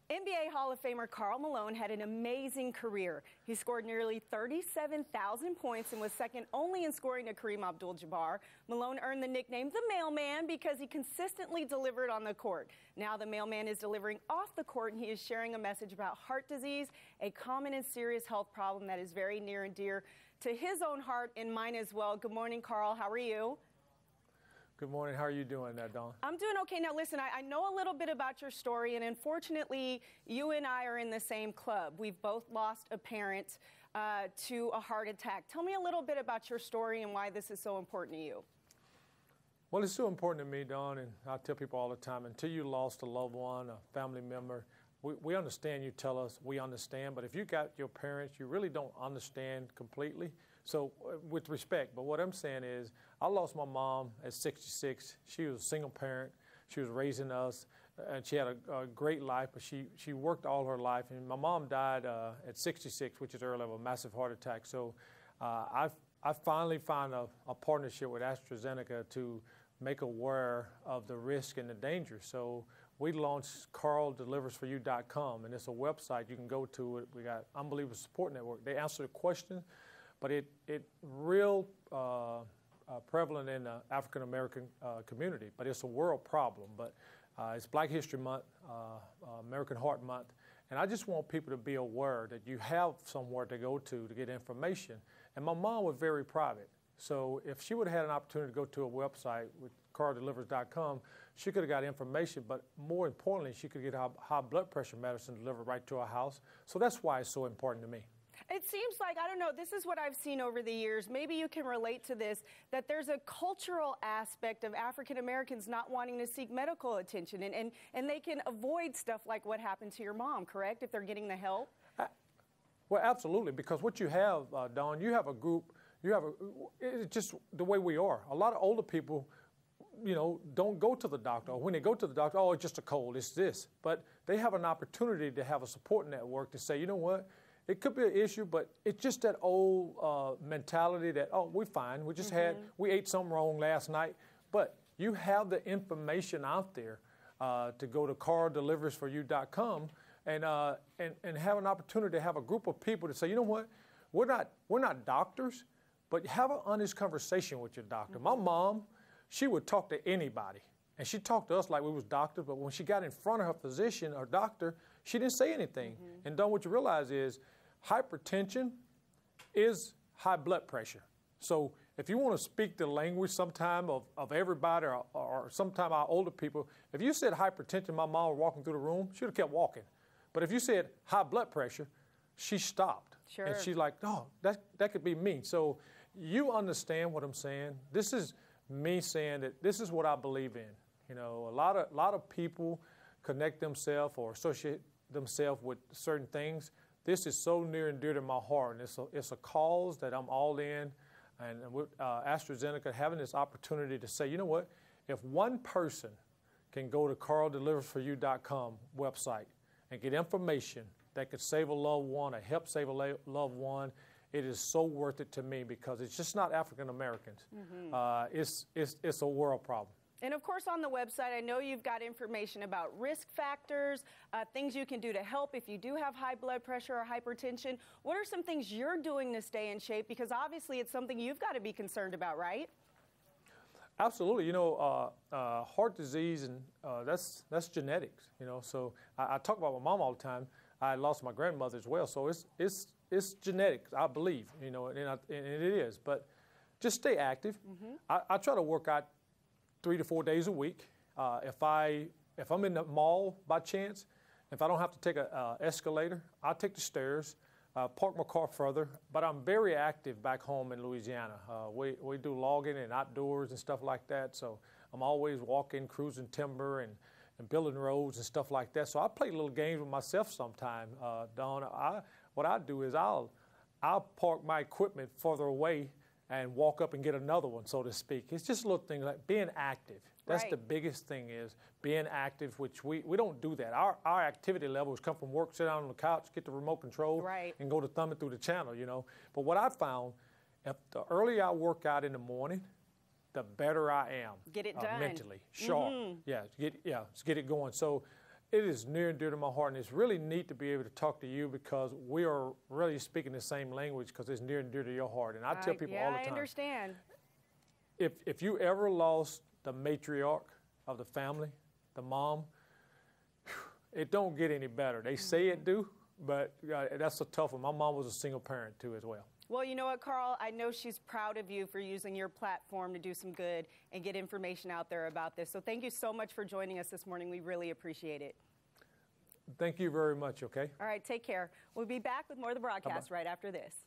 NBA Hall of Famer Karl Malone had an amazing career. He scored nearly 37,000 points and was second only in scoring to Kareem Abdul-Jabbar. Malone earned the nickname the Mailman because he consistently delivered on the court. Now the Mailman is delivering off the court, and he is sharing a message about heart disease, a common and serious health problem that is very near and dear to his own heart and mine as well. Good morning, Karl. How are you? Good morning. How are you doing there, Dawn? I'm doing okay. Now, listen, I know a little bit about your story, and unfortunately, you and I are in the same club. We've both lost a parent to a heart attack. Tell me a little bit about your story and why this is so important to you. Well, it's so important to me, Dawn, and I tell people all the time, until you lost a loved one, a family member, we understand. You tell us we understand, but if you got your parents, you really don't understand completely. So with respect, but what I'm saying is I lost my mom at 66. She was a single parent. She was raising us, and she had a great life, but she worked all her life. And my mom died at 66, which is early, of a massive heart attack. So I finally found a partnership with AstraZeneca to make aware of the risk and the danger. So we launched KarlDeliversForYou.com, and it's a website you can go to. We got unbelievable support network. They answer the question. But it real prevalent in the African-American community, but it's a world problem. But it's Black History Month, American Heart Month, and I just want people to be aware that you have somewhere to go to get information. And my mom was very private, so if she would have had an opportunity to go to a website with KarlDelivers.com, she could have got information, but more importantly, she could get high blood pressure medicine delivered right to her house. So that's why it's so important to me. It seems like, I don't know, this is what I've seen over the years. Maybe you can relate to this, that there's a cultural aspect of African Americans not wanting to seek medical attention, and they can avoid stuff like what happened to your mom, correct, if they're getting the help? Well, absolutely, because what you have, Dawn, you have a group, it's just the way we are. A lot of older people, don't go to the doctor, or when they go to the doctor, oh, it's just a cold, it's this. But they have an opportunity to have a support network to say, you know what? It could be an issue, but it's just that old mentality that, oh, we're fine. We just we ate something wrong last night. But you have the information out there to go to KarlDeliversForYou.com and have an opportunity to have a group of people to say, you know what, we're not doctors, but have an honest conversation with your doctor. My mom, she would talk to anybody. And she talked to us like we was doctors, but when she got in front of her physician or doctor, she didn't say anything. And Dawn, what you realize is hypertension is high blood pressure. So if you want to speak the language sometime of everybody or sometime our older people, if you said hypertension, my mom was walking through the room, she would have kept walking. But if you said high blood pressure, she stopped. Sure. And she's like, oh, that could be me. So you understand what I'm saying. This is me saying that this is what I believe in. A lot of people connect themselves or associate themselves with certain things. This is so near and dear to my heart, and it's a cause that I'm all in. And with AstraZeneca having this opportunity to say, you know what, if one person can go to KarlDeliversForYou.com website and get information that could save a loved one or help save a loved one, it is so worth it to me because it's just not African Americans. It's a world problem. And of course, on the website, I know you've got information about risk factors, things you can do to help if you do have high blood pressure or hypertension. What are some things you're doing to stay in shape? Because obviously it's something you've got to be concerned about, right? Absolutely. Heart disease, and that's genetics, So I talk about my mom all the time. I lost my grandmother as well. So it's genetics, I believe, and it is. But just stay active. I try to work out 3 to 4 days a week. If I'm in the mall by chance, if I don't have to take an escalator, I'll take the stairs, park my car further. But I'm very active back home in Louisiana. We do logging and outdoors and stuff like that. So I'm always walking, cruising timber and building roads and stuff like that. So I play little games with myself sometime, Dawn. What I do is I'll park my equipment further away and walk up and get another one, so to speak. It's just a little thing like being active. That's right. The biggest thing is being active, which we don't do that. Our activity levels come from work, sit down on the couch, get the remote control, right. and go to thumbing through the channel, But what I found, if the earlier I work out in the morning, the better I am. Get it done. Mentally, sharp. Yeah, get it going. So It is near and dear to my heart, and it's really neat to be able to talk to you because we are really speaking the same language because it's near and dear to your heart. And I tell people all the time. I understand. If you ever lost the matriarch of the family, the mom, it don't get any better. They say it do, but that's a tough one. My mom was a single parent too as well. Well, you know what, Karl? I know she's proud of you for using your platform to do some good and get information out there about this. So thank you so much for joining us this morning. We really appreciate it. Thank you very much, okay? All right, take care. We'll be back with more of the broadcast right after this.